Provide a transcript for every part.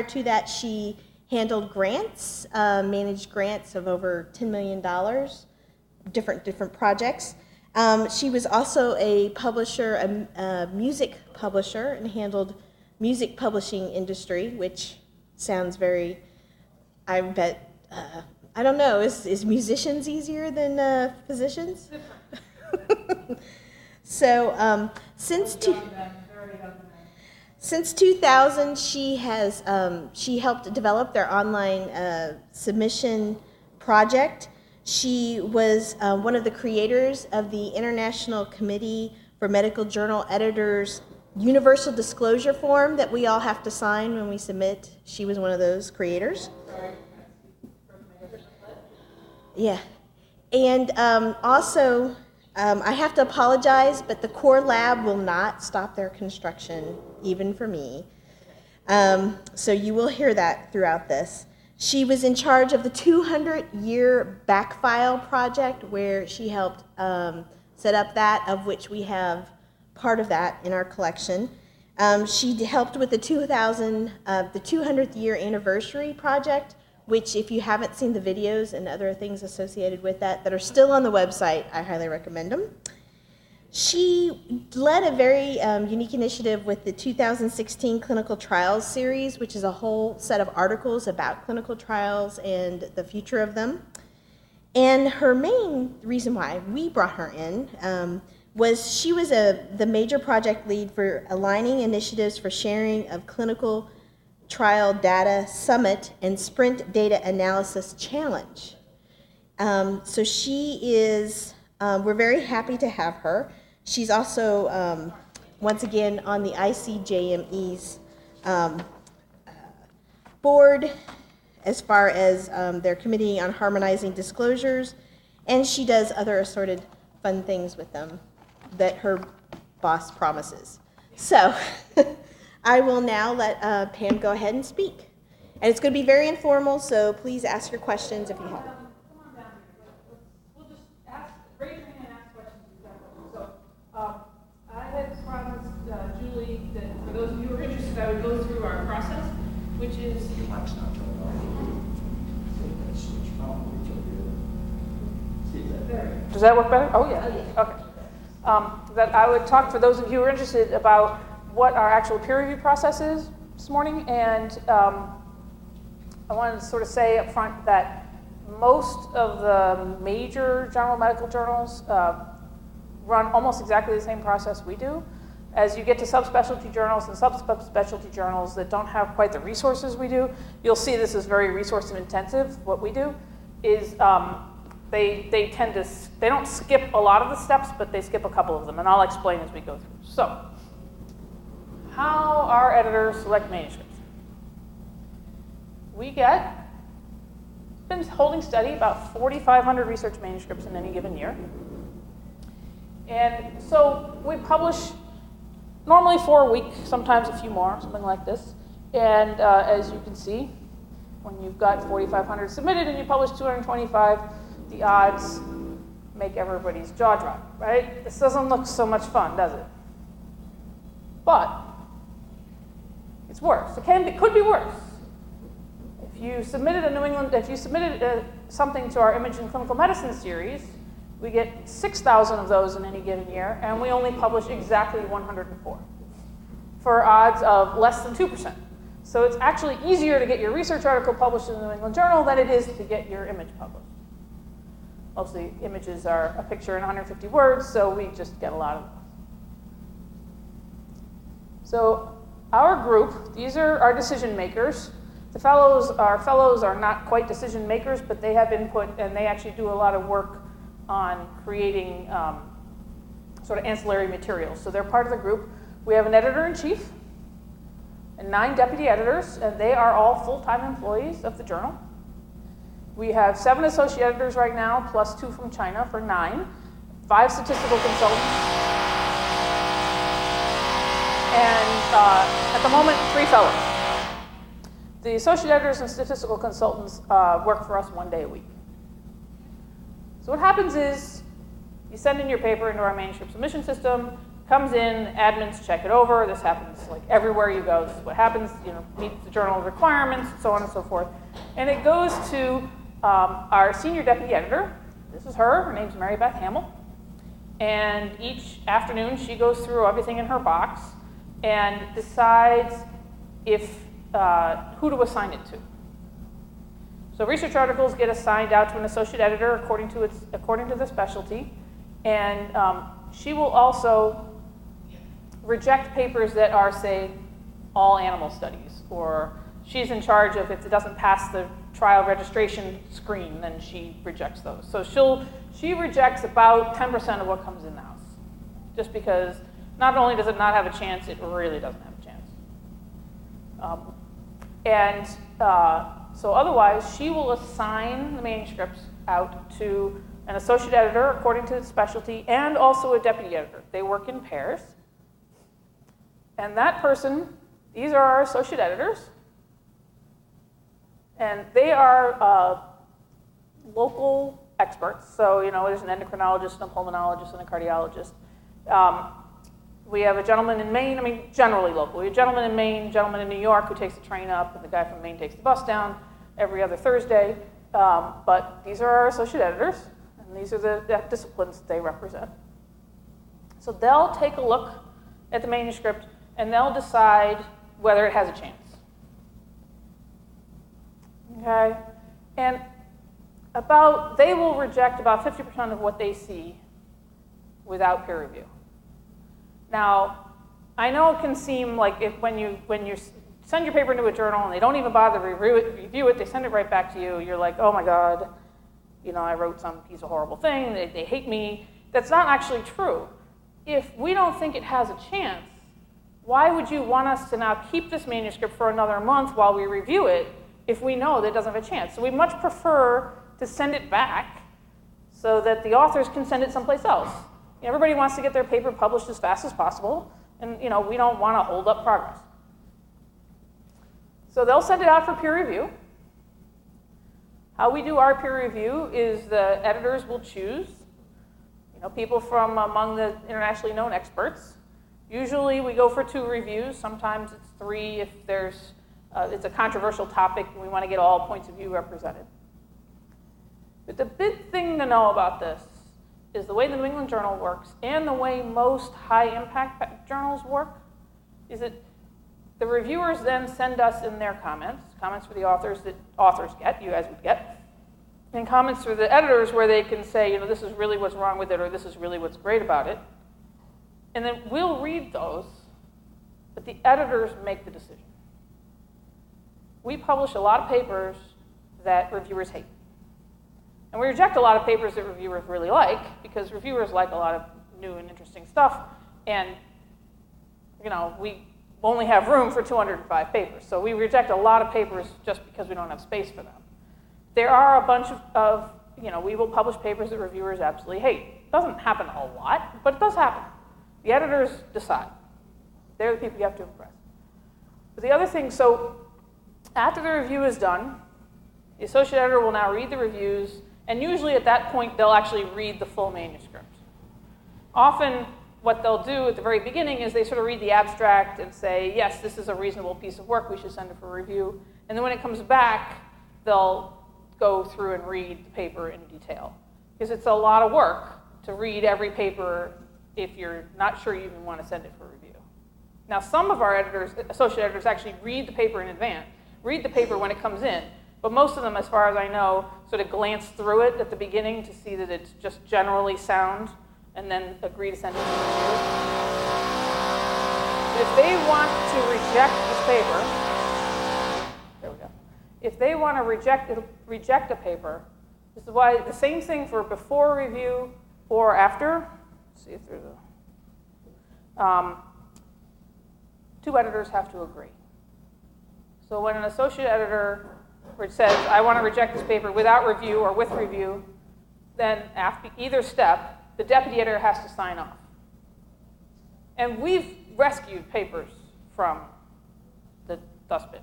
to that, she handled grants, managed grants of over $10 million, different projects. She was also a publisher, a music publisher, and handled music publishing industry, which sounds very, I bet, I don't know, is musicians easier than physicians? So since 2000, she has she helped develop their online submission project. She was one of the creators of the International Committee for Medical Journal Editors Universal Disclosure Form that we all have to sign when we submit. She was one of those creators. Yeah. And also, I have to apologize, but the core lab will not stop their construction, even for me. So you will hear that throughout this. She was in charge of the 200-year backfile project, where she helped set up that, of which we have part of that in our collection. She helped with the 200th year anniversary project, which, if you haven't seen the videos and other things associated with that are still on the website, I highly recommend them. She led a very unique initiative with the 2016 Clinical Trials series, which is a whole set of articles about clinical trials and the future of them. And her main reason why we brought her in was she was the major project lead for aligning initiatives for sharing of clinical trial data summit and sprint data analysis challenge. So she is, we're very happy to have her. She's also, once again, on the ICJME's board as far as their committee on harmonizing disclosures, and she does other assorted fun things with them that her boss promises. So I will now let Pam go ahead and speak. And it's going to be very informal, so please ask your questions if you have them. Come on down here. We'll just raise your hand and ask questions. So I had promised Julie that for those of you who are interested, I would go through our process, which is... Your mic's not turned on. Does that work better? Oh, yeah. Okay. That I would talk, for those of you who are interested, about what our actual peer review process is this morning, and I wanted to sort of say up front that most of the major general medical journals run almost exactly the same process we do. As you get to subspecialty journals and subspecialty journals that don't have quite the resources we do, you'll see this is very resource intensive. What we do is they tend to, they don't skip a lot of the steps, but they skip a couple of them, and I'll explain as we go through. So, how our editors select manuscripts. We get, been holding steady, about 4,500 research manuscripts in any given year. And so we publish normally 4 a week, sometimes a few more, something like this. And as you can see, when you've got 4,500 submitted and you publish 225, the odds make everybody's jaw drop, right? This doesn't look so much fun, does it? But it's worse. It could be worse. If you submitted something to our Image in Clinical Medicine series, we get 6,000 of those in any given year, and we only publish exactly 104 for odds of less than 2%. So it's actually easier to get your research article published in the New England Journal than it is to get your image published. Mostly images are a picture in 150 words, so we just get a lot of them. So our group, these are our decision makers. Our fellows are not quite decision makers, but they have input, and they actually do a lot of work on creating sort of ancillary materials. So they're part of the group. We have an editor-in-chief and 9 deputy editors, and they are all full-time employees of the journal. We have 7 associate editors right now, plus 2 from China for 9, 5 statistical consultants, and at the moment, 3 fellows. The associate editors and statistical consultants work for us 1 day a week. So what happens is you send in your paper into our manuscript submission system, comes in, admins check it over. This happens like everywhere you go. This is what happens, meets the journal requirements, so on and so forth. And it goes to our senior deputy editor. This is her. Her name's Mary Beth Hamill. And each afternoon, she goes through everything in her box and decides if who to assign it to. So research articles get assigned out to an associate editor according to the specialty, and she will also reject papers that are, say, all animal studies, or she's in charge of if it doesn't pass the trial registration screen, then she rejects those. So she rejects about 10% of what comes in the house, just because not only does it not have a chance, it really doesn't have a chance. So otherwise, she will assign the manuscripts out to an associate editor according to its specialty, and also a deputy editor. They work in pairs. And that person, these are our associate editors, and they are local experts. So, there's an endocrinologist, and a pulmonologist, and a cardiologist. We have a gentleman in Maine, generally local. We have a gentleman in Maine, a gentleman in New York who takes the train up, and the guy from Maine takes the bus down every other Thursday. But these are our associate editors, and these are the disciplines they represent. So they'll take a look at the manuscript, and they'll decide whether it has a chance. Okay? And they will reject about 50% of what they see without peer review. Now, I know it can seem like when you send your paper into a journal and they don't even bother to review it, they send it right back to you, you're like, oh my God, I wrote some piece of horrible thing, they hate me. That's not actually true. If we don't think it has a chance, why would you want us to now keep this manuscript for another month while we review it if we know that it doesn't have a chance? So we much prefer to send it back so that the authors can send it someplace else. Everybody wants to get their paper published as fast as possible, and we don't want to hold up progress. So they'll send it out for peer review. How we do our peer review is the editors will choose people from among the internationally known experts. Usually we go for 2 reviews. Sometimes it's 3 if it's a controversial topic and we want to get all points of view represented. But the big thing to know about this is the way the New England Journal works and the way most high-impact journals work is that the reviewers then send us in their comments for the authors that authors get, you guys would get, and comments for the editors where they can say, this is really what's wrong with it, or this is really what's great about it. And then we'll read those, but the editors make the decision. We publish a lot of papers that reviewers hate. And we reject a lot of papers that reviewers really like, because reviewers like a lot of new and interesting stuff, and we only have room for 205 papers. So we reject a lot of papers just because we don't have space for them. There are a bunch of we will publish papers that reviewers absolutely hate. It doesn't happen a lot, but it does happen. The editors decide. They're the people you have to impress. But the other thing, so after the review is done, the associate editor will now read the reviews, and usually at that point, they'll actually read the full manuscript. Often, what they'll do at the very beginning is they sort of read the abstract and say, yes, this is a reasonable piece of work, we should send it for review. And then when it comes back, they'll go through and read the paper in detail. Because it's a lot of work to read every paper if you're not sure you even want to send it for review. Now, some of our editors, associate editors, actually read the paper in advance, read the paper when it comes in. But most of them, as far as I know, sort of glance through it at the beginning to see that it's just generally sound, and then agree to send it to review. If they want to reject this paper, there we go. If they want to reject a paper, this is why the same thing for before review or after. Let's see if there's a 2 editors have to agree. So when an associate editor says, I want to reject this paper without review or with review, then after either step, the deputy editor has to sign off. And we've rescued papers from the dustbin.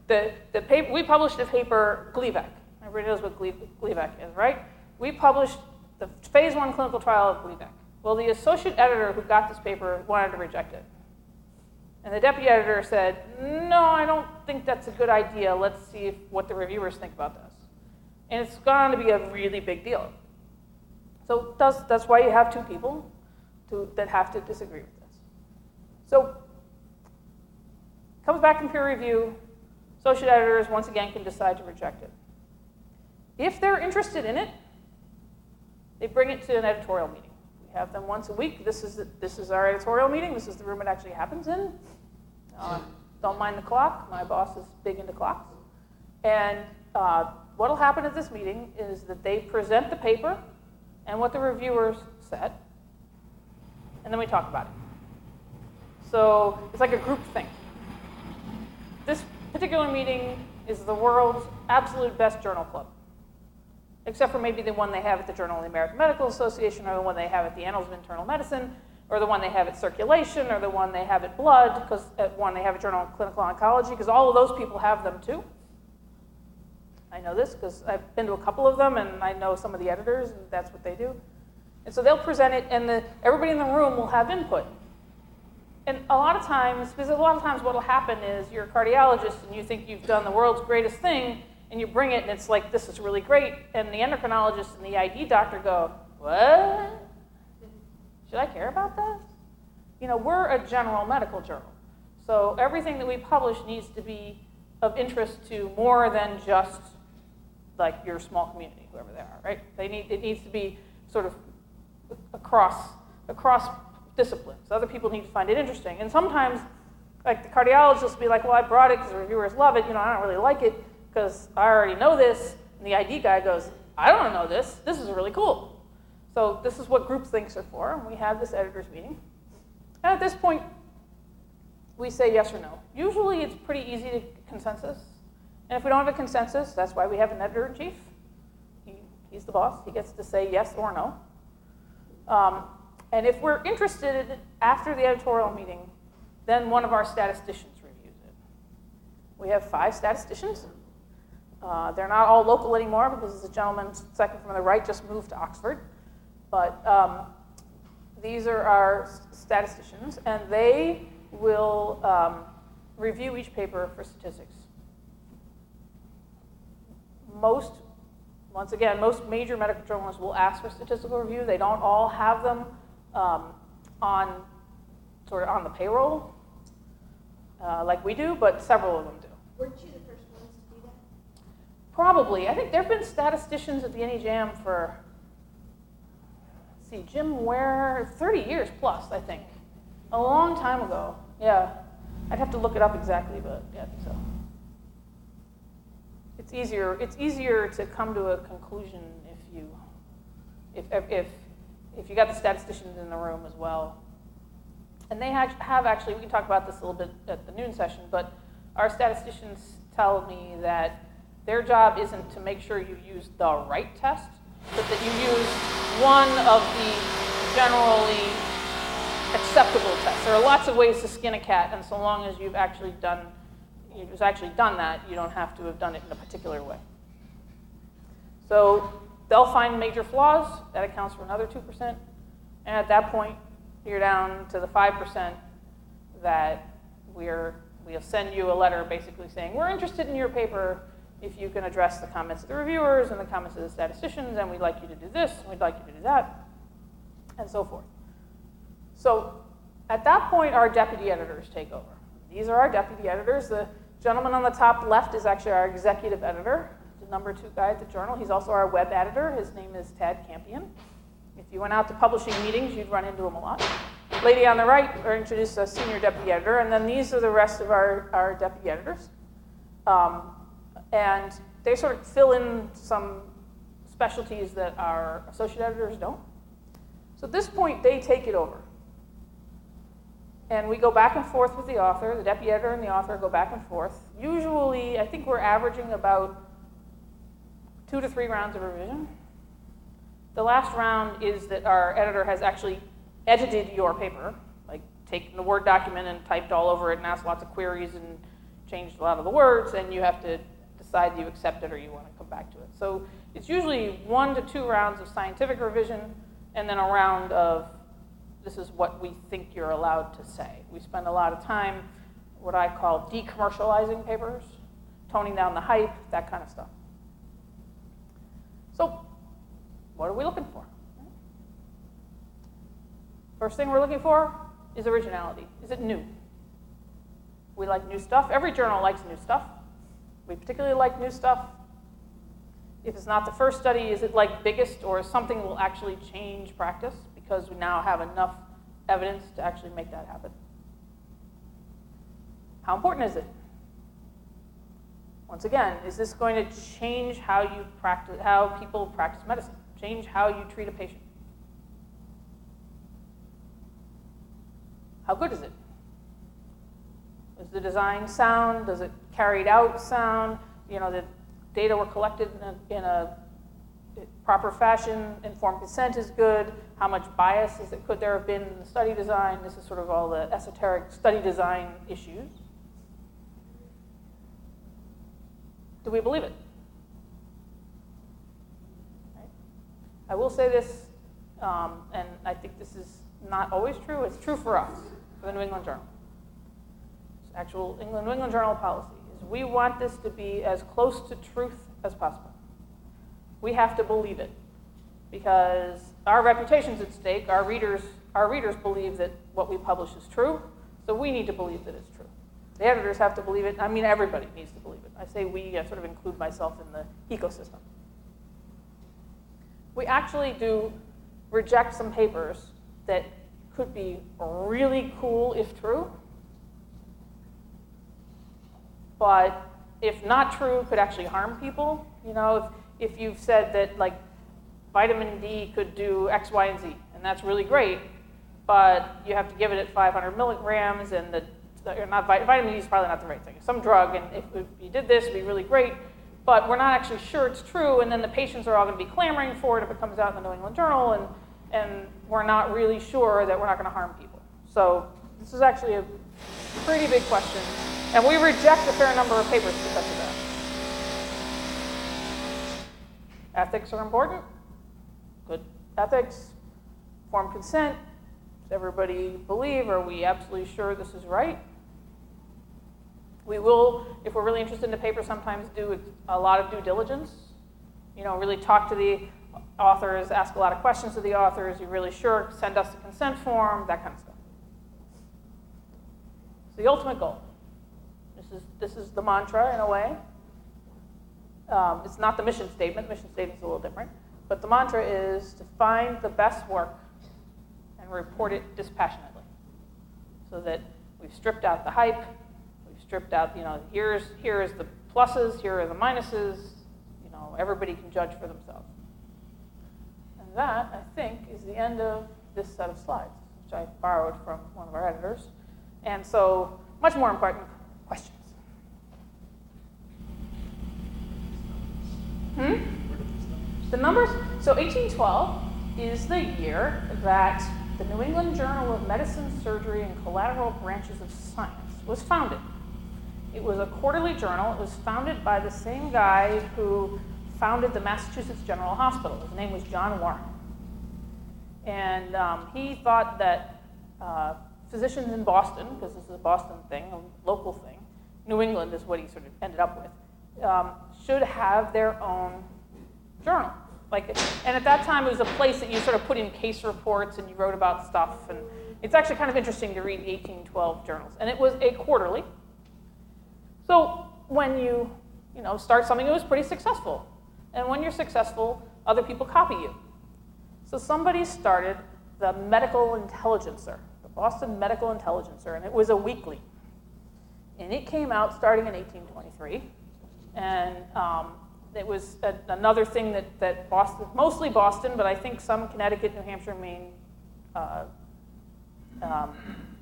The paper, we published a paper, Gleevec. Everybody knows what Gleevec is, right? We published the phase 1 clinical trial of Gleevec. Well, the associate editor who got this paper wanted to reject it. And the deputy editor said, no, I don't think that's a good idea. Let's see what the reviewers think about this. And it's gone to be a really big deal. So that's why you have two people that have to disagree with this. So comes back in peer review. Associate editors, once again, can decide to reject it. If they're interested in it, they bring it to an editorial meeting. We have them once a week. This is our editorial meeting. This is the room it actually happens in. Don't mind the clock. My boss is big into clocks. And what will happen at this meeting is that they present the paper and what the reviewers said, and then we talk about it. So it's like a group thing. This particular meeting is the world's absolute best journal club, except for maybe the one they have at the Journal of the American Medical Association, or the one they have at the Annals of Internal Medicine, or the one they have at Circulation, or the one they have at Blood, because at one they have a Journal of Clinical Oncology, because all of those people have them too. I know this because I've been to a couple of them, and I know some of the editors, and that's what they do. And so they'll present it, and everybody in the room will have input. And a lot of times what will happen is you're a cardiologist, and you think you've done the world's greatest thing, and you bring it, and it's like, this is really great. And the endocrinologist and the ID doctor go, what? Should I care about that? You know, we're a general medical journal. So everything that we publish needs to be of interest to more than just like your small community, whoever they are, right? It needs to be sort of across disciplines. Other people need to find it interesting. And sometimes, like the cardiologist will be like, well, I brought it because the reviewers love it. You know, I don't really like it because I already know this. And the ID guy goes, I don't know this. This is really cool. So this is what groupthinks are for. And we have this editors meeting. And at this point, we say yes or no. Usually it's pretty easy to consensus. And if we don't have a consensus, that's why we have an editor-in-chief. He's the boss. He gets to say yes or no. And if we're interested after the editorial meeting, then one of our statisticians reviews it. We have 5 statisticians. They're not all local anymore because the gentleman second from the right just moved to Oxford. But these are our statisticians, and they will review each paper for statistics. Most major medical journals will ask for statistical review. They don't all have them on the payroll like we do, but several of them do. Weren't you the first ones to do that? Probably. I think there have been statisticians at the NEJM for, Jim Ware, 30 years plus, I think. A long time ago. Yeah. I'd have to look it up exactly, but yeah, I think so. It's easier to come to a conclusion if you got the statisticians in the room as well. And they have actually, we can talk about this a little bit at the noon session, but our statisticians tell me that their job isn't to make sure you use the right test, but that you use one of the generally acceptable tests. There are lots of ways to skin a cat, and so long as you've actually done that, you don't have to have done it in a particular way. So they'll find major flaws. That accounts for another 2%. And at that point, you're down to the 5% that we'll send you a letter basically saying, we're interested in your paper if you can address the comments of the reviewers and the comments of the statisticians, and we'd like you to do this, and we'd like you to do that, and so forth. So at that point, our deputy editors take over. These are our deputy editors. The gentleman on the top left is actually our executive editor, the number 2 guy at the journal. He's also our web editor. His name is Tad Campion. If you went out to publishing meetings, you'd run into him a lot. Lady on the right, or introduced a senior deputy editor, and then these are the rest of our deputy editors. And they sort of fill in some specialties that our associate editors don't. So at this point, they take it over. And we go back and forth with the author. The deputy editor and the author go back and forth. Usually, I think we're averaging about 2 to 3 rounds of revision. The last round is that our editor has actually edited your paper, like taken the Word document and typed all over it and asked lots of queries and changed a lot of the words, and you have to decide you accept it or you want to come back to it. So it's usually 1 to 2 rounds of scientific revision and then a round of this is what we think you're allowed to say. We spend a lot of time, what I call decommercializing papers, toning down the hype, that kind of stuff. So, what are we looking for? First thing we're looking for is originality. Is it new? We like new stuff. Every journal likes new stuff. We particularly like new stuff. If it's not the first study, is it like biggest, or something will actually change practice because we now have enough evidence to actually make that happen? How important is it? Once again, is this going to change how you practice, how people practice medicine? Change how you treat a patient? How good is it? Does the design sound? Does it carried out sound? You know, the data were collected in a proper fashion. Informed consent is good. How much bias could there have been in the study design? This is sort of all the esoteric study design issues. Do we believe it? Right. I will say this, and I think this is not always true. It's true for us, for the New England Journal. It's actual New England Journal policy is we want this to be as close to truth as possible. We have to believe it because our reputation's at stake. Our readers believe that what we publish is true, so we need to believe that it's true. The editors have to believe it. I mean, everybody needs to believe it. I say we, I sort of include myself in the ecosystem. We actually do reject some papers that could be really cool if true, but if not true, could actually harm people. You know, if you've said that like vitamin D could do X, Y, and Z, and that's really great, but you have to give it at 500 milligrams, and vitamin D is probably not the right thing. Some drug, and if you did this, it'd be really great, but we're not actually sure it's true, and then the patients are all going to be clamoring for it if it comes out in the New England Journal, and we're not really sure that we're not going to harm people. So this is actually a pretty big question, and we reject a fair number of papers because of that. Ethics are important. Good ethics. Informed consent. Does everybody believe? Are we absolutely sure this is right? We will, if we're really interested in the paper, sometimes do a lot of due diligence. You know, really talk to the authors, ask a lot of questions to the authors. You're really sure? Send us a consent form, that kind of stuff. It's the ultimate goal. This is the mantra in a way. It's not the mission statement. The mission statement's a little different. But the mantra is to find the best work and report it dispassionately. So that we've stripped out the hype, we've stripped out, you know, here is the pluses, here are the minuses, you know, everybody can judge for themselves. And that, I think, is the end of this set of slides, which I borrowed from one of our editors. And so, much more important, questions. The numbers? So 1812 is the year that the New England Journal of Medicine, Surgery, and Collateral Branches of Science was founded. It was a quarterly journal. It was founded by the same guy who founded the Massachusetts General Hospital. His name was John Warren. And he thought that physicians in Boston, because this is a Boston thing, a local thing, New England is what he sort of ended up with, should have their own journal. And at that time, it was a place that you sort of put in case reports and you wrote about stuff. And it's actually kind of interesting to read 1812 journals. And it was a quarterly. So when you start something, it was pretty successful. And when you're successful, other people copy you. So somebody started the Medical Intelligencer, the Boston Medical Intelligencer, and it was a weekly. And it came out starting in 1823. And it was another thing that Boston, mostly Boston, but I think some Connecticut, New Hampshire, Maine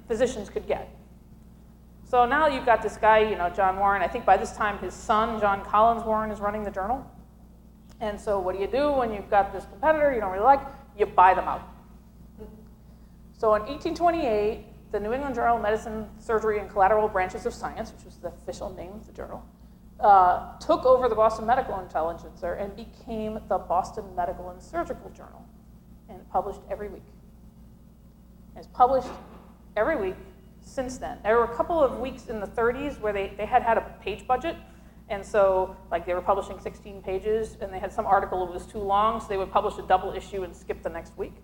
physicians could get. So now you've got this guy, John Warren. I think by this time his son, John Collins Warren, is running the journal. And so what do you do when you've got this competitor you don't really like? You buy them out. So in 1828, the New England Journal of Medicine, Surgery, and Collateral Branches of Science, which was the official name of the journal, took over the Boston Medical Intelligencer and became the Boston Medical and Surgical Journal, and published every week. And it's published every week since then. There were a couple of weeks in the 30s where they had a page budget, and so like they were publishing 16 pages, and they had some article that was too long, so they would publish a double issue and skip the next week.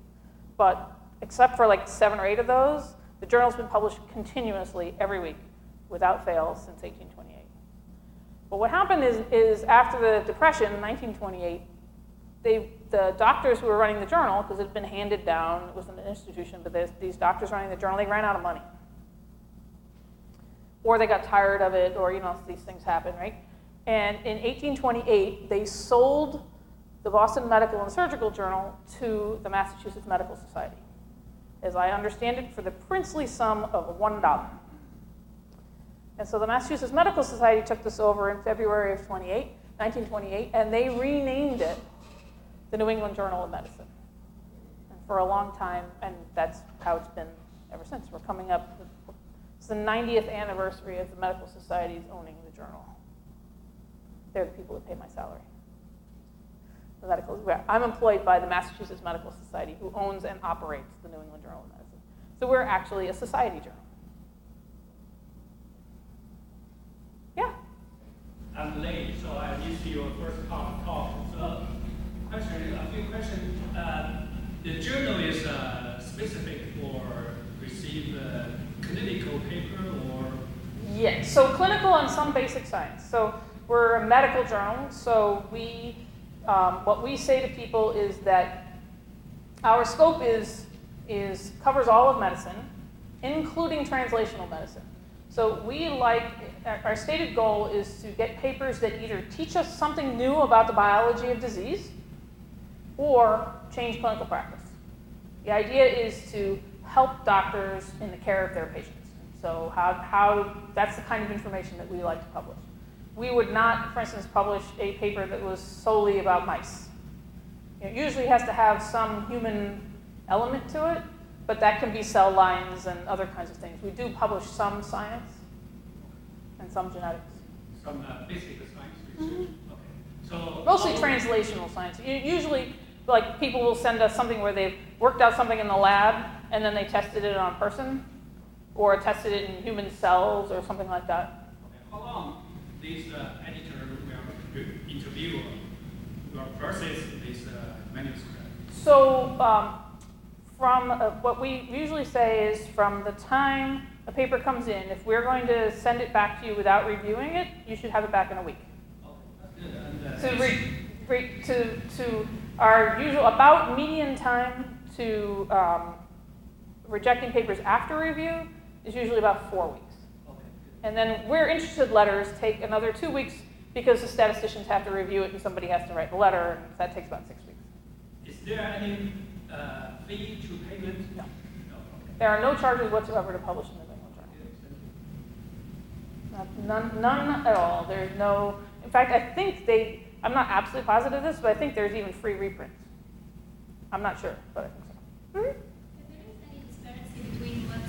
But except for like 7 or 8 of those, the journal's been published continuously every week without fail since 1828. But what happened is after the Depression in 1928, the doctors who were running the journal, because it had been handed down, it wasn't an institution, but these doctors running the journal, they ran out of money. Or they got tired of it, or these things happen, right? And in 1828, they sold the Boston Medical and Surgical Journal to the Massachusetts Medical Society, as I understand it, for the princely sum of $1. And so the Massachusetts Medical Society took this over in February of 1928, and they renamed it the New England Journal of Medicine. And for a long time, and that's how it's been ever since. We're coming up, it's the 90th anniversary of the Medical Society's owning the journal. They're the people that pay my salary. I'm employed by the Massachusetts Medical Society, who owns and operates the New England Journal of Medicine. So we're actually a society journal. Yeah? I'm late, so I missed your first talk. So actually, a few questions. The journal is specific for receive clinical paper or? Yes, so clinical and some basic science. So we're a medical journal, so what we say to people is that our scope covers all of medicine, including translational medicine. So our stated goal is to get papers that either teach us something new about the biology of disease or change clinical practice. The idea is to help doctors in the care of their patients. So that's the kind of information that we like to publish. We would not, for instance, publish a paper that was solely about mice. It usually has to have some human element to it, but that can be cell lines and other kinds of things. We do publish some science and some genetics. Some basic science research? Mm-hmm. Okay. So mostly translational science. Usually, like, people will send us something where they've worked out something in the lab, and then they tested it on a person, or tested it in human cells, or something like that. Okay. How long this editor will interview or process this manuscript? So from what we usually say is from the time a paper comes in, if we're going to send it back to you without reviewing it, you should have it back in a week. Okay, that's good. To our usual, about median time to rejecting papers after review is usually about 4 weeks. Okay. And then we're interested letters take another 2 weeks because the statisticians have to review it and somebody has to write the letter, and that takes about 6 weeks. Is there any fee to payment? No. No. Okay. There are no charges whatsoever to publish in the New England Journal. None at all. There's no, in fact, I think I'm not absolutely positive of this, but I think there's even free reprints. I'm not sure, but I think so. If there is any disparity between what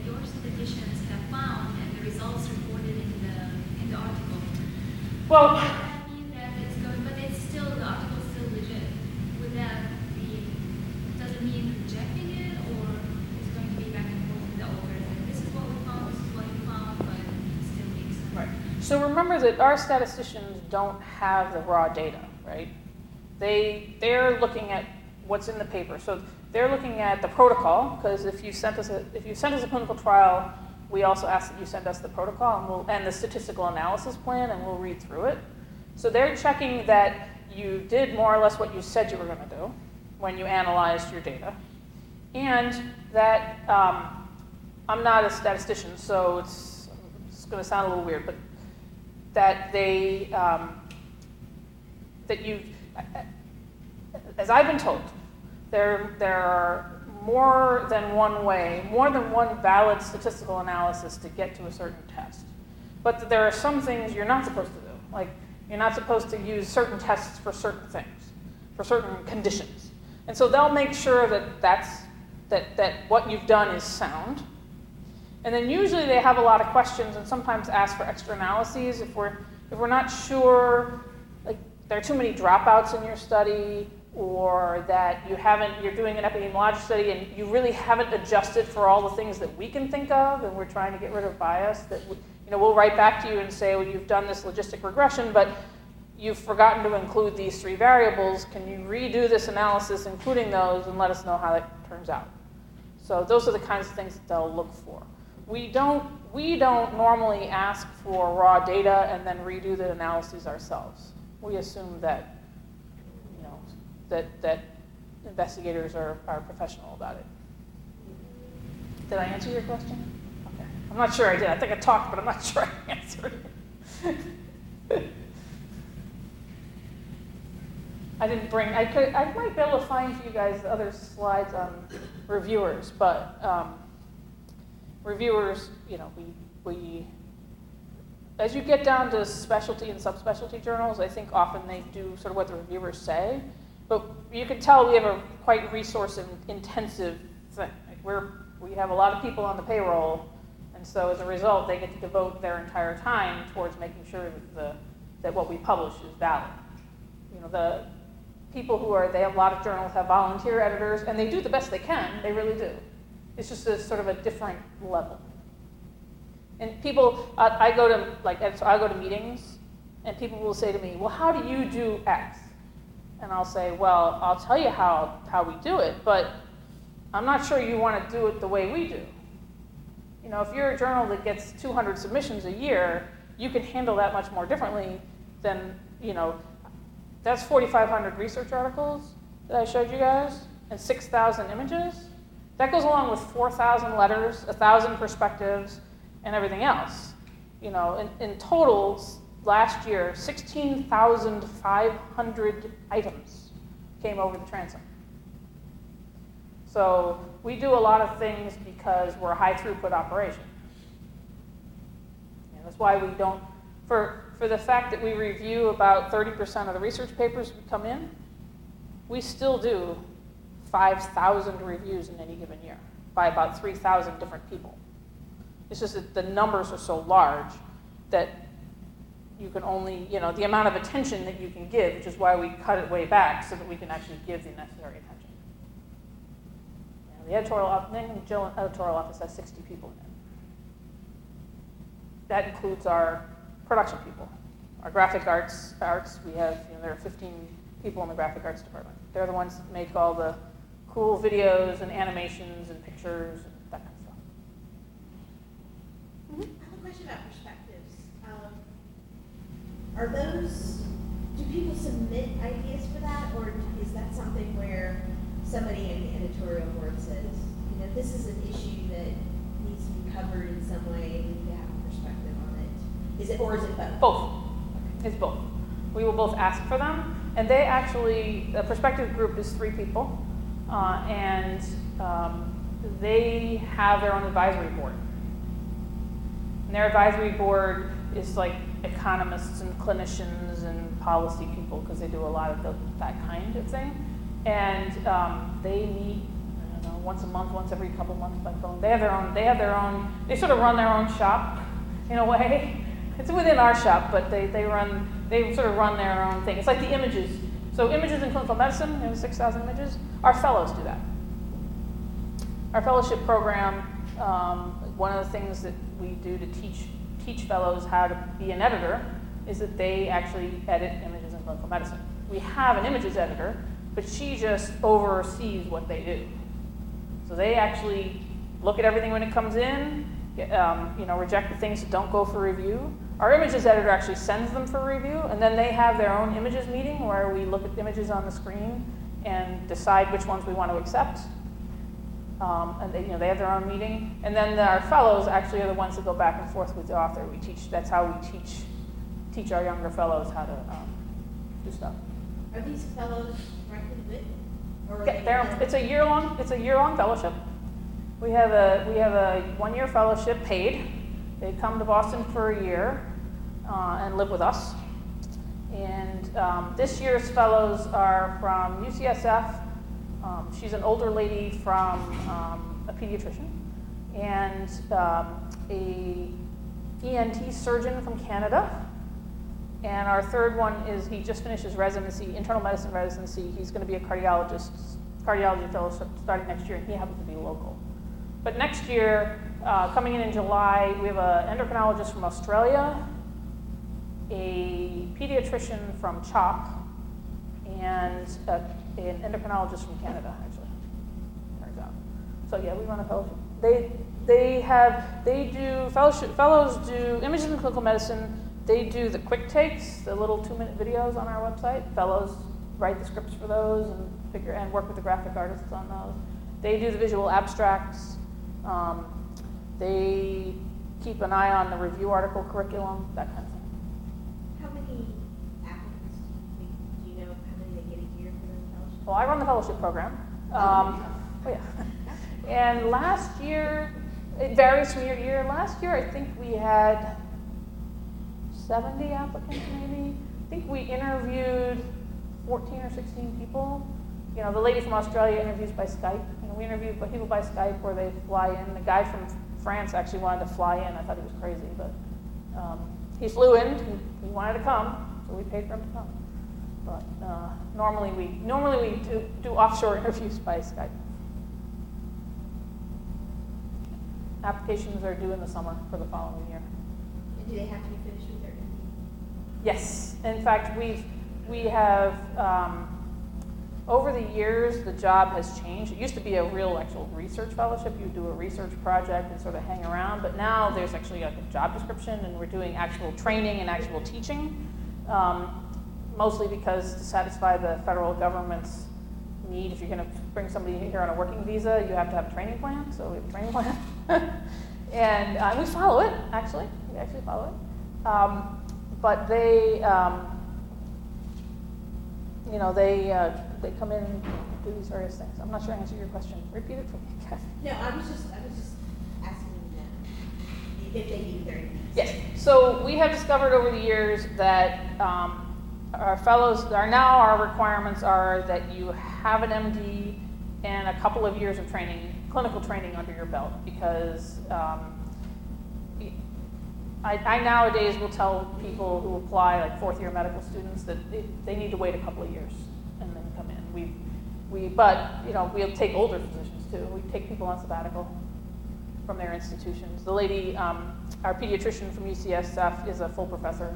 your statisticians have found and the results reported in the article, Well, does that mean that it's going, but it's still, the article's still legit? Would that be, does it mean rejecting it, or it's going to be back and forth with the authors? And this is what we found, this is what you found, but it still makes sense. right. So remember that our statisticians don't have the raw data, right? They're looking at what's in the paper. So they're looking at the protocol, because if you sent us a clinical trial, we also ask that you send us the protocol and the statistical analysis plan, and we'll read through it. So they're checking that you did more or less what you said you were going to do when you analyzed your data, and that I'm not a statistician, so it's going to sound a little weird, but that that you, as I've been told, there are more than one valid statistical analysis to get to a certain test. But there are some things you're not supposed to do. Like, you're not supposed to use certain tests for certain things, for certain conditions. And so they'll make sure that what you've done is sound. And then usually they have a lot of questions and sometimes ask for extra analyses if we're not sure, like there are too many dropouts in your study, or that you're doing an epidemiologic study and you really haven't adjusted for all the things that we can think of, and we're trying to get rid of bias, that we'll write back to you and say, well, you've done this logistic regression, but you've forgotten to include these 3 variables. Can you redo this analysis, including those, and let us know how that turns out? So those are the kinds of things that they'll look for. We don't normally ask for raw data and then redo the analyses ourselves. We assume that that investigators are professional about it. Did I answer your question? Okay. I'm not sure I did. I think I talked, but I'm not sure I answered it. I didn't bring, I might be able to find for you guys the other slides on reviewers, but reviewers, we as you get down to specialty and subspecialty journals, I think often they do sort of what the reviewers say, but you can tell we have a quite resource-intensive thing. Like we have a lot of people on the payroll, and so as a result, they get to devote their entire time towards making sure that what we publish is valid. The people they have a lot of journals have volunteer editors, and they do the best they can. They really do. It's just a sort of a different level. And people, I go to meetings, and people will say to me, well, how do you do X? And I'll say, well, I'll tell you how we do it, but I'm not sure you want to do it the way we do. If you're a journal that gets 200 submissions a year, you can handle that much more differently than, that's 4,500 research articles that I showed you guys, and 6,000 images. That goes along with 4,000 letters, 1,000 perspectives, and everything else. In total, last year, 16,500 items came over the transom. So we do a lot of things because we're a high throughput operation. And that's why we don't, for the fact that we review about 30% of the research papers that come in, we still do 5,000 reviews in any given year by about 3,000 different people. It's just that the numbers are so large that you can only, the amount of attention that you can give, which is why we cut it way back so that we can actually give the necessary attention. The editorial office has 60 people in it. That includes our production people. Our graphic arts, we have, there are 15 people in the graphic arts department. They're the ones that make all the cool videos and animations and pictures and that kind of stuff. I have a question about perspectives. Do people submit ideas for that, or is that something where somebody in the editorial board says, this is an issue that needs to be covered in some way, and we need to have a perspective on it? Is it both? Both. It's both. We will both ask for them, and they actually, the perspective group is 3 people, and they have their own advisory board. And their advisory board is like economists and clinicians and policy people, because they do a lot of that kind of thing. And they meet, I don't know, once a month, once every couple months by phone. They sort of run their own shop in a way. It's within our shop, but they sort of run their own thing. It's like the images. So images in clinical medicine, 6,000 images, our fellows do that. Our fellowship program, one of the things that we do to teach fellows how to be an editor is that they actually edit images in clinical medicine. We have an images editor, but she just oversees what they do. So they actually look at everything when it comes in, reject the things that don't go for review. Our images editor actually sends them for review, and then they have their own images meeting where we look at the images on the screen and decide which ones we want to accept. And they have their own meeting. And then our fellows actually are the ones that go back and forth with the author. That's how we teach our younger fellows how to do stuff. Are these fellows directly with? It's a year-long fellowship. We have a 1-year fellowship paid. They come to Boston for a year and live with us. And this year's fellows are from UCSF. She's an older lady from a pediatrician, and a ENT surgeon from Canada, and And our third one is he just finished his residency, internal medicine residency. He's going to be a cardiology fellowship starting next year, and he happens to be local. But next year, coming in July, we have an endocrinologist from Australia, a pediatrician from CHOP, and an endocrinologist from Canada, actually, turns out. So yeah, we run a fellowship. Fellows do imaging and clinical medicine. They do the quick takes, the little 2-minute videos on our website. Fellows write the scripts for those and work with the graphic artists on those. They do the visual abstracts. They keep an eye on the review article curriculum, that kind of thing. How many applicants do you know how many they get a year for the fellowship? Well, I run the fellowship program. Oh yeah. And last year, it varies from year to year. Last year, I think we had 70 applicants, maybe. I think we interviewed 14 or 16 people. You know, the lady from Australia interviews by Skype. You know, we interviewed people by Skype where they fly in. The guy from France actually wanted to fly in. I thought he was crazy, but he flew in. He wanted to come, so we paid for him to come. But normally we do offshore interviews by Skype. Applications are due in the summer for the following year. And do they have to be finished with their MD? Yes. In fact, we have, over the years, the job has changed. It used to be a real actual research fellowship. You do a research project and sort of hang around, but now there's actually like a job description, and we're doing actual training and actual teaching, mostly because to satisfy the federal government's need, if you're going to bring somebody here on a working visa, you have to have a training plan, so we have a training plan. And we follow it, actually. We actually follow it. But they, they come in and do these various things. I'm not sure I answered your question. Repeat it for me, Kathy. No, I was just asking them if they need their MDs. Yes. So we have discovered over the years that our fellows our requirements are that you have an MD and a couple of years of training, clinical training under your belt, because I nowadays will tell people who apply, like fourth-year medical students, that they need to wait a couple of years and then come in. But we'll take older physicians too. We take people on sabbatical from their institutions. The lady, our pediatrician from UCSF, is a full professor.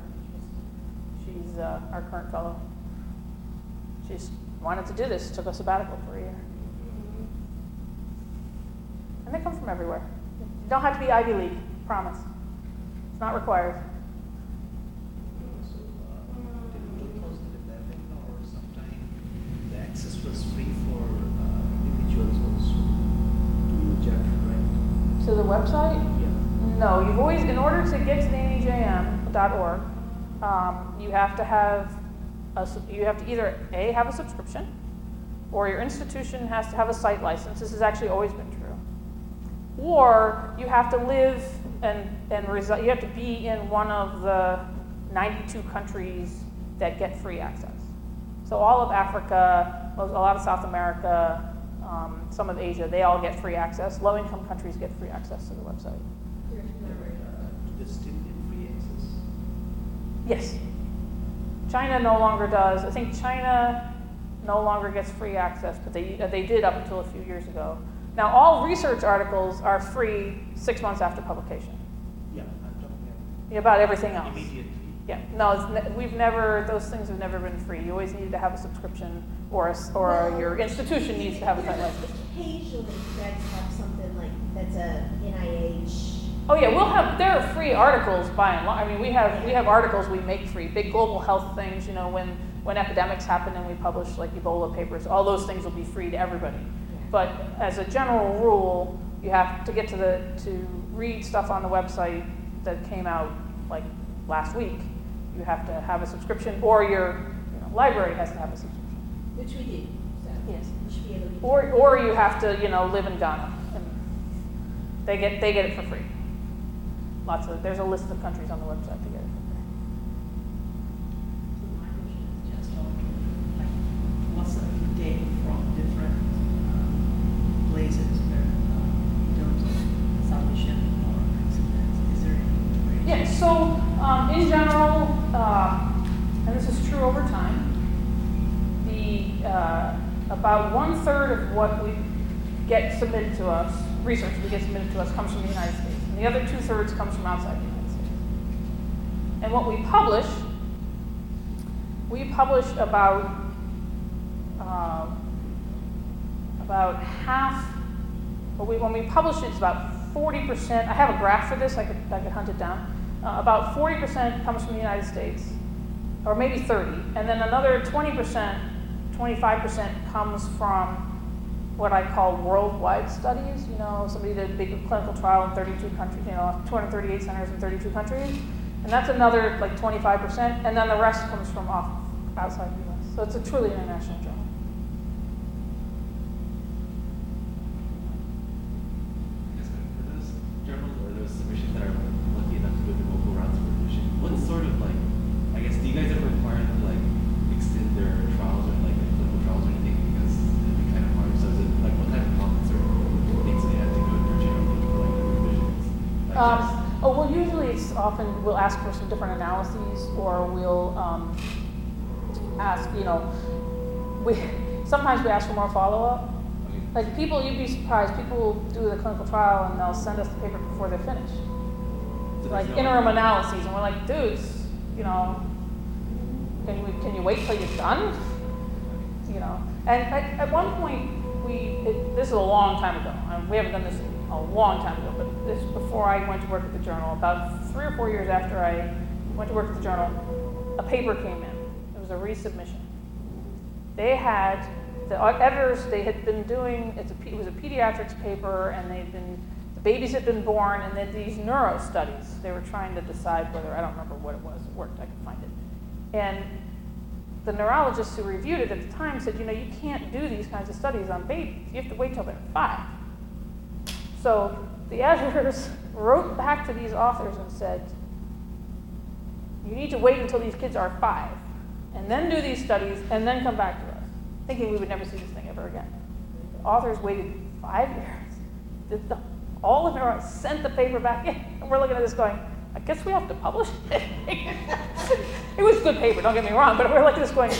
She's our current fellow. She just wanted to do this, took a sabbatical for a year. And they come from everywhere. You don't have to be Ivy League, promise. It's not required. So, in 2011 or sometime, the access was free for individuals also to chapter, right? To the website? Yeah. No, you've always, in order to get to the NEJM.org, you have to either A, have a subscription, or your institution has to have a site license. This has actually always been true. Or you have to live and you have to be in one of the 92 countries that get free access. So all of Africa, a lot of South America, some of Asia, they all get free access. Low-income countries get free access to the website. Do they still get free access? Yes. China no longer does. I think China no longer gets free access, but they did up until a few years ago. Now, all research articles are free 6 months after publication. Yeah, I'm talking About everything else. immediately. Yeah, no, those things have never been free. You always need to have a subscription, or your institution needs to have a site license. Occasionally, you guys have something like that's a NIH. Oh yeah, there are free articles by and large. I mean, we have articles we make free, big global health things, when epidemics happen and we publish like Ebola papers, all those things will be free to everybody. But as a general rule, you have to get to read stuff on the website that came out like last week. You have to have a subscription, or your library has to have a subscription. Which we do. So Yes. we should be able to. Or you have to live in Ghana, and they get it for free. There's a list of countries on the website to get it. So my question is just on, what's the data from different places in terms of submission or accidents? Is there any? Yeah, so in general, about 1/3 of what we get submitted to us, research we get submitted to us, comes from the United States. And the other 2/3 comes from outside the United States. And what we publish about half, when we publish it, it's about 40%. I have a graph for this, I could hunt it down. About 40% comes from the United States, or maybe 30, and then another 20%, 25% comes from what I call worldwide studies. You know, somebody did a big clinical trial in 32 countries, 238 centers in 32 countries, and that's another like 25%, and then the rest comes from outside the US. So it's a truly international journal. For those journals or those submissions that are lucky enough to go through multiple rounds of revision, what sort of like, I guess, do you guys ever require them to like extend their trials or like clinical trials or anything, because it'd be kind of hard? So is it like what type of comments or things do they have to go through generally for like the revisions? Well, usually it's often we'll ask for some different analyses, or we'll ask, sometimes we ask for more follow-up. Like people, you'd be surprised, people will do the clinical trial and they'll send us the paper before they're finished. So Like there's no- interim analyses, and we're like, dudes, can you wait till you're done? And at one point, this is a long time ago, we haven't done this a long time ago, but this before I went to work at the Journal, about 3 or 4 years after I went to work at the Journal, a paper came in. It was a resubmission. They had, the editors, they had been doing, it was a pediatrics paper, and the babies had been born, and then these neuro studies. They were trying to decide whether, I don't remember what it was, it worked, I could find it. And the neurologists who reviewed it at the time said, you can't do these kinds of studies on babies. You have to wait till they're 5. So the editors wrote back to these authors and said, you need to wait until these kids are 5, and then do these studies, and then come back to us, thinking we would never see this thing ever again. The authors waited 5 years. All of them sent the paper back in, and we're looking at this going, I guess we have to publish it. It was good paper, don't get me wrong, but we're looking at this going,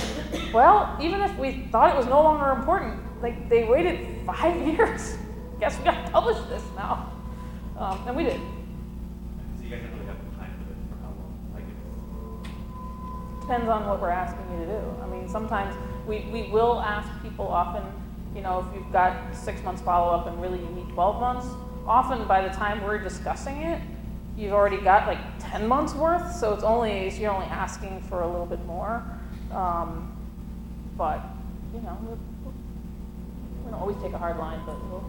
well, even if we thought it was no longer important, like they waited 5 years. Guess we got to publish this now. And we did. So you guys don't really have time for it for how long? Like Depends on what we're asking you to do. I mean, sometimes we will ask people often, if you've got 6 months follow-up and really you need 12 months, often by the time we're discussing it, you've already got like 10 months worth, so you're only asking for a little bit more. But, we don't always take a hard line, but we'll.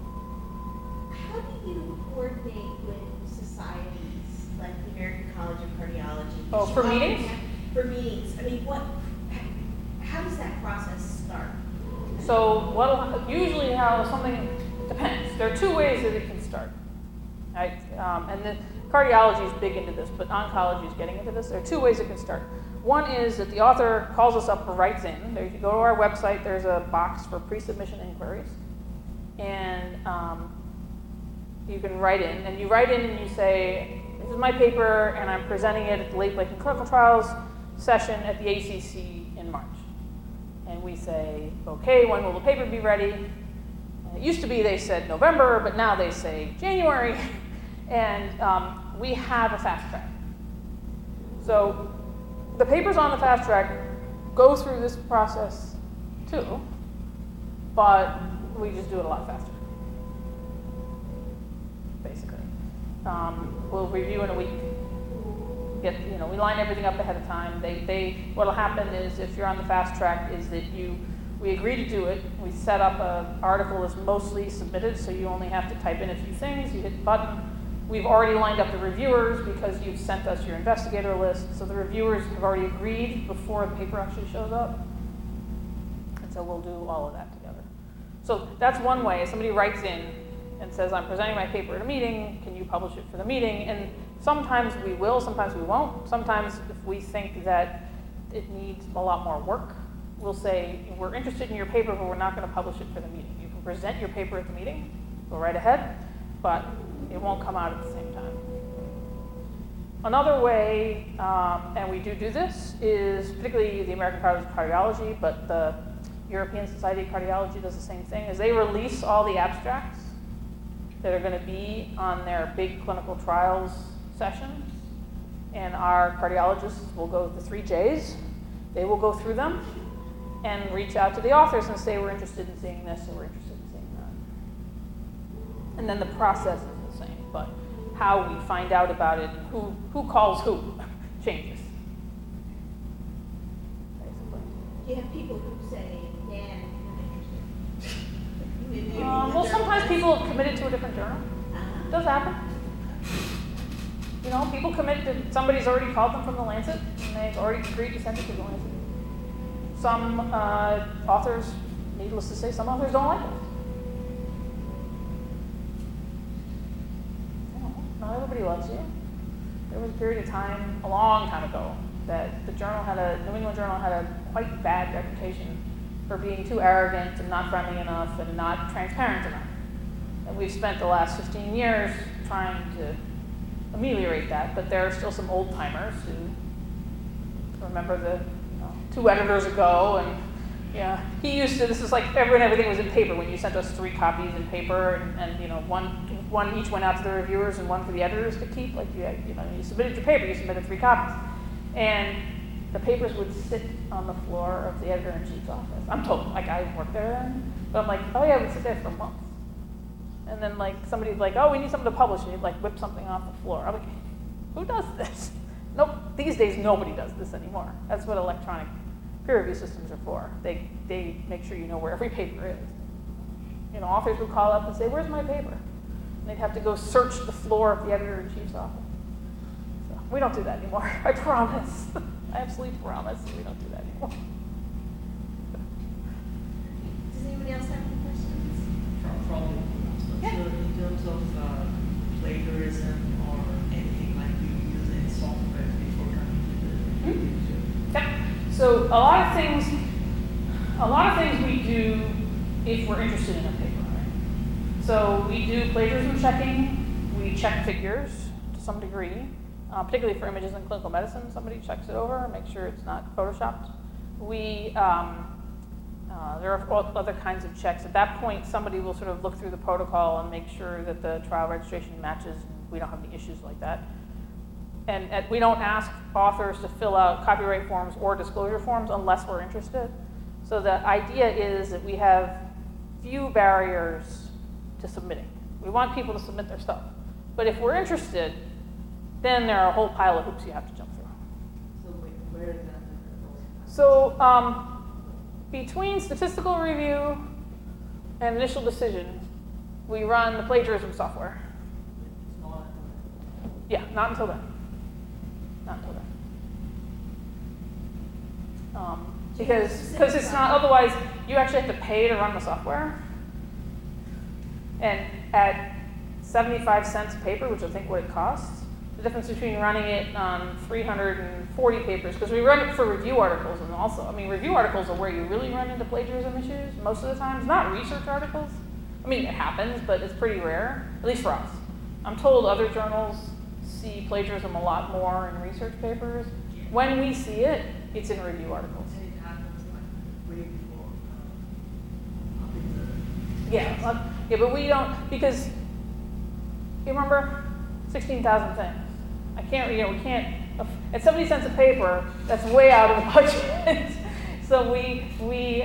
How do you coordinate with societies like the American College of Cardiology? Oh, for meetings? For meetings. I mean, how does that process start? So usually how something depends. There are 2 ways that it can start. Right? And then cardiology is big into this, but oncology is getting into this. There are 2 ways it can start. One is that the author calls us up or writes in. If you go to our website, there's a box for pre-submission inquiries. And you can write in. And you write in and you say, this is my paper, and I'm presenting it at the Late Breaking Clinical Trials session at the ACC in March. And we say, okay, when will the paper be ready? And it used to be they said November, but now they say January. And we have a fast track. So the papers on the fast track go through this process too, but we just do it a lot faster, basically. We'll review in a week. We line everything up ahead of time. What'll happen is if you're on the fast track is that we agree to do it. We set up an article that's mostly submitted, so you only have to type in a few things. You hit the button. We've already lined up the reviewers because you've sent us your investigator list. So the reviewers have already agreed before the paper actually shows up. And so we'll do all of that together. So that's one way. Somebody writes in and says, I'm presenting my paper at a meeting. Can you publish it for the meeting? And sometimes we will, sometimes we won't. Sometimes if we think that it needs a lot more work, we'll say, we're interested in your paper, but we're not going to publish it for the meeting. You can present your paper at the meeting, go right ahead, but it won't come out at the same time. Another way, and we do this, is particularly the American College of Cardiology, but the European Society of Cardiology does the same thing, is they release all the abstracts that are going to be on their big clinical trials sessions, and our cardiologists will go, the 3 Js, they will go through them and reach out to the authors and say, we're interested in seeing this, or we're interested in seeing that. And then the process is the same, but how we find out about it and who calls who changes. Basically. You have people who say, yeah, I'm interested. Well, sometimes people have committed to a different journal. It does happen. You know, people commit to, somebody's already called them from the Lancet, and they've already agreed to send it to the Lancet. Some authors, needless to say, some authors don't like it. Not everybody loves you. There was a period of time, a long time ago, that the journal had New England Journal had a quite bad reputation for being too arrogant and not friendly enough and not transparent enough. And we've spent the last 15 years trying to ameliorate that, but there are still some old timers who remember the 2 editors ago, and yeah, he used to, this is like everything was in paper when you sent us 3 copies in paper, and you know, one each went out to the reviewers and one for the editors to keep. Like you submitted your paper, you submitted 3 copies, and the papers would sit on the floor of the editor-in-chief's office. I'm told, like I worked there then, but I'm like, oh yeah, it would sit there for months. And then like somebody's like, oh, we need something to publish, and you'd like whip something off the floor. I'm like, who does this? Nope, these days nobody does this anymore. That's what electronic peer review systems are for. They make sure you know where every paper is. You know, authors would call up and say, where's my paper? And they'd have to go search the floor of the editor-in-chief's office. So we don't do that anymore, I promise. I absolutely promise we don't do that anymore. Does anybody else have any questions? Probably. Yeah. So in terms of plagiarism or anything, like you use any software before coming to the review? Yeah. So a lot of things we do if we're interested in a paper, right? So we do plagiarism checking. We check figures to some degree, particularly for images in clinical medicine. Somebody checks it over and makes sure it's not photoshopped. There are other kinds of checks. At that point, somebody will sort of look through the protocol and make sure that the trial registration matches, and we don't have any issues like that. And we don't ask authors to fill out copyright forms or disclosure forms unless we're interested. So the idea is that we have few barriers to submitting. We want people to submit their stuff. But if we're interested, then there are a whole pile of hoops you have to jump through. So where is that? So between statistical review and initial decision, we run the plagiarism software. It's not. Yeah, not until then. Not until then. Because it's not, otherwise you actually have to pay to run the software. And at 75 cents a paper, which I think what it costs, the difference between running it on 340 papers, because we run it for review articles, and also, I mean, review articles are where you really run into plagiarism issues most of the time. It's not research articles. I mean, it happens, but it's pretty rare, at least for us. I'm told other journals see plagiarism a lot more in research papers. When we see it, it's in review articles. And it happens like way before. Yeah, but we don't, because you remember 16,000 things. I can't, we can't, at 70 cents a paper, that's way out of the budget. So we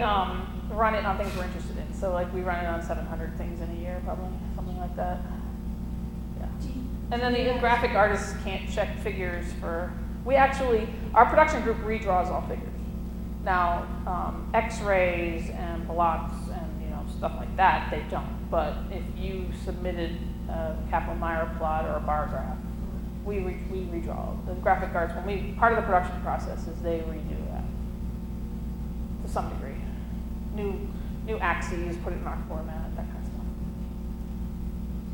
run it on things we're interested in. So like we run it on 700 things in a year, probably, something like that. Yeah. And then the graphic artists can't check figures for, our production group redraws all figures. Now, x-rays and blots and stuff like that, they don't. But if you submitted a Kaplan-Meier plot or a bar graph, we redraw. The graphic arts, part of the production process is they redo that to some degree. New axes, put it in our format, that kind of stuff.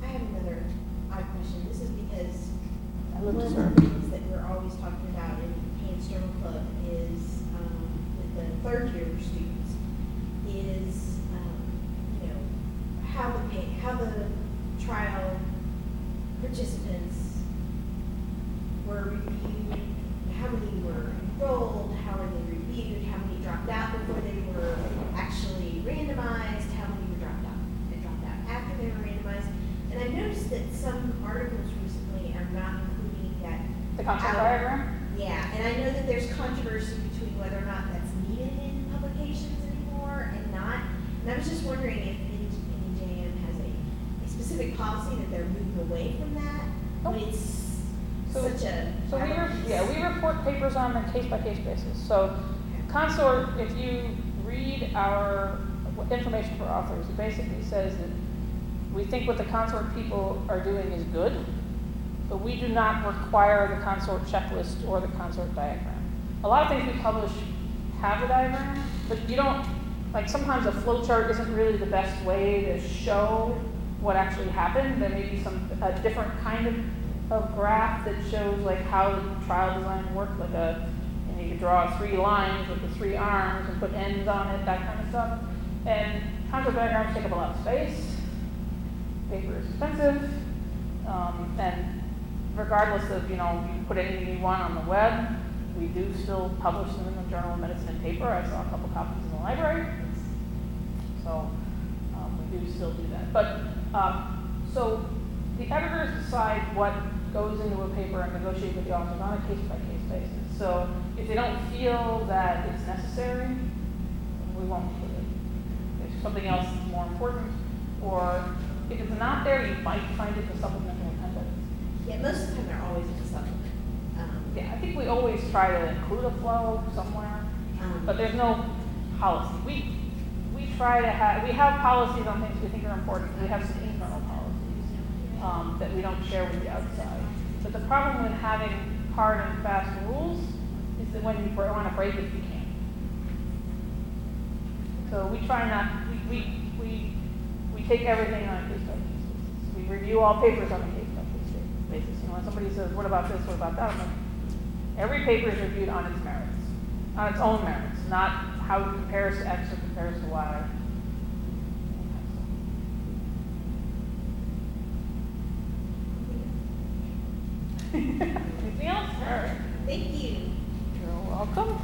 I have another odd question. This is because one of serve. the things that we're always talking about in Hands Journal Club is with the third year students is how the trial participants were reviewed, how many were enrolled, how were they reviewed, how many dropped out before they were actually concept out. diagram? Yeah, and I know that there's controversy between whether or not that's needed in publications anymore and not. And I was just wondering if NEJM has a specific policy that they're moving away from that when it's such a. So we report papers on a case-by-case basis. So consort, if you read our information for authors, it basically says that we think what the consort people are doing is good, but we do not require the consort checklist or the consort diagram. A lot of things we publish have a diagram, but you don't, like sometimes a flow chart isn't really the best way to show what actually happened. There may be a different kind of graph that shows like how the trial design worked, like you could draw 3 lines with the 3 arms and put ends on it, that kind of stuff. And consort diagrams take up a lot of space. Paper is expensive, and regardless of, you put anything you want on the web, we do still publish them in the Journal of Medicine and paper. I saw a couple copies in the library. So we do still do that. But so the editors decide what goes into a paper and negotiate with the authors on a case-by-case basis. So if they don't feel that it's necessary, we won't put it. If something else is more important, or if it's not there, you might find it in the supplemental appendix. Yeah, most of the time they're always in the supplement. Yeah, I think we always try to include a flow somewhere, but there's no policy. We try to we have policies on things we think are important. We have some internal policies that we don't share with the outside. But the problem with having hard and fast rules is that when you want to break it, you can't. So we try not. We take everything on a case-by-case basis. We review all papers on a case-by-case basis. When somebody says, "What about this? What about that?" I'm like, every paper is reviewed on its merits, on its own merits, not how it compares to X or compares to Y. Anything else? All right. Thank you. You're welcome.